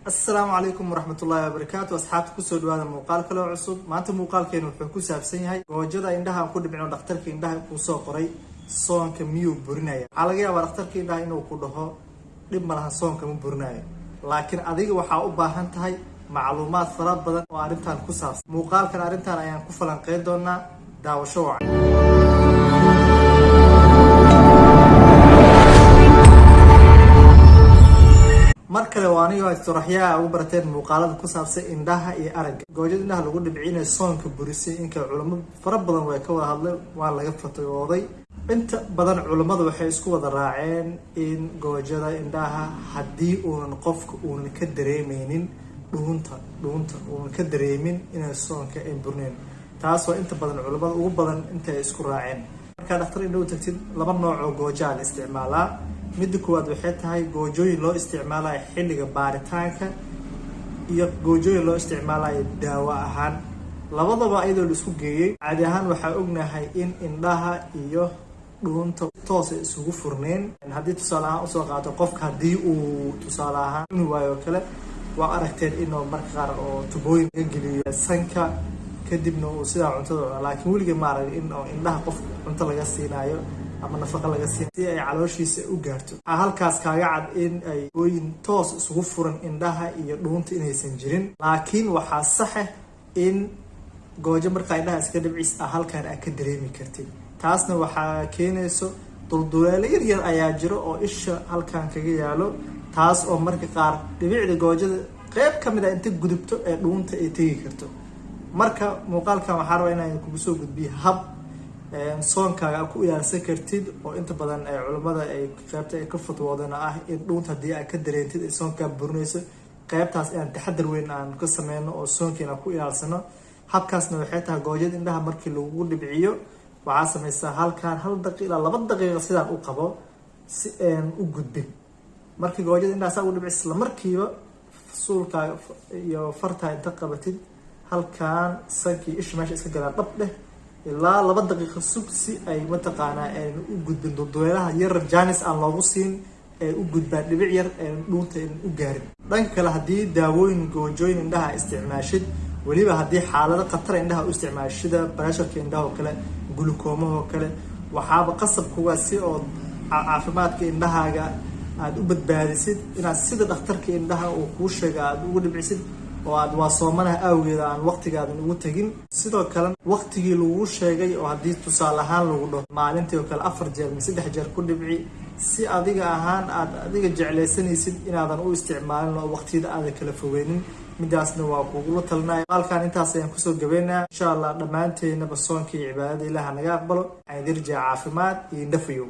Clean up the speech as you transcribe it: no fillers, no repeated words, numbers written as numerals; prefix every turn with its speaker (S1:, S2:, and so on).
S1: السلام عليكم ورحمة الله وبركاته. أصحابي كسر هذا المقال كله عصب ما أنت مقال كانوا حكوا سنة هاي وجد عندها كل من دكتور عندها كوسا قري صون كميو برناية على جال دكتور عندها إنه كلها لما لها صون كم برناية لكن أذيك وحاول باهنت هاي معلومات فراد بدن وعرفتها الكوساس مقال كان عرفتها أيام كفلا قيدنا داو شوع markale waa aniga istiraxiya ugu barateen muuqaalada ku saabsan indhaha iyo aragga goojada indhaha lagu dhibciinay soonka burisay inka culimo fara badan way ka wada hadleen waa laga fatayooday inta badan culimadu waxay isku wada raaceen in goojada indhaha hadii uunan qofka uunan ka dareemeynin dhuunta uunan ka dareemin inay soonka ay burneen taas waa inta badan culimada ugu badan intay isku raaceen marka dhakhtar indhaha u tagtid laba nooc oo gooja la isticmaalaa midda koowaad waxay tahay goojooyin loo isticmaalayo xilliga baaritaanka iyo goojooyin loo isticmaalayo daawo ahaan labadaba iyadoo la isku geeyay caadi ahaan waxaa ognahay in indhaha iyo dhuunta toos ay isugu furneen haddii tusaale ahaan usoo qaato qofka haddii uu tusaale ahaan cuni waayo kale waa aragteen inuu marka qaar oo tubooyin ka geliyo sanka kadibna uu sidaa cuntada laakiin weligeed ma arag in indhaha qof cunto laga siinayo ama nafaqa laga siin si ay calooshiisa u gaarto halkaas kaaga cad in ay gooyin toos isugu furan indhaha iyo dhuunta inaysan jirin laakiin waxaa sax ah in goojo markaa indhaha iska dhibcis halkaan aad ka dareemi kartid taasna waxaa keenayso dulduleelo yaryar ayaa jiro oo isha halkaan kaga yaalo taas oo marka qaar dhibicda goojada qayb ka mid ah inta gudubto ee dhuunta ay tegi karto marka muuqaalkan waxaa rabaa inaan kugu soo gudbiyo hab soonkaaga ku ilaalsan kartid oo inta badan ay culimada ay qaybta ay ka fatwoodana ah in dhuunta haddii aad ka dareentid ay soonkaa burinayso qaybtaas inaan taxadar weyn aan ka sameyno oo soonkiina ku ilaalsano habkaasna waxay tahay goojada indhaha markii lagu dhibciyo waxaa samaysaa halkaan 1 daqiiqo ilaa 2 daqiiqo sidaan u qabo si aan u gudbin markii goojada indhaha saa u dhibcis isla markiiba suulkaaga iyo farta inta qabatid halkaan sankii isha meesha iska galaan dhab dheh ilaa 2 daqiiqo sug si ay mataqaanaa ay u gudbin dulduleelaha yar jaanis aan loogu siin ee u gudbaan dhibic yar ee dhuunta u gaarin dhanka kale haddii daawooyin goojooyin indhaha isticmaashid weliba haddii xaalado khatar indhaha u isticmaashida barasharka indhaha oo kale gulukoomaha oo kale waxaaba qasab kuga si oo caafimaadka indhahaaga aad u badbaadisid inaad sida dhakhtarka indhaha uu kuu sheega aad ugu dhibcisid oo aad waa soomanaha awgeeda aan waqtigaadan ugu tagin sidoo kale waqtigii lagu sheegay oo haddii tusaale ahaan lagu dhaho maalintii oo kale 4 jeer ama 3 jeer ku dhibci si adiga ahaan aad adiga jeclaysanaysid inaadan u isticmaalin oo waqtiyada aad kala fogeynin midaasna waa kugu talinayo halkaan intaas ayaan kusoo gabeynaa insha Allah dhamaanteena basoonkii cibaadada Ilaahay naga aqbalo ay dirjaa caafimaad iyo indhafiyo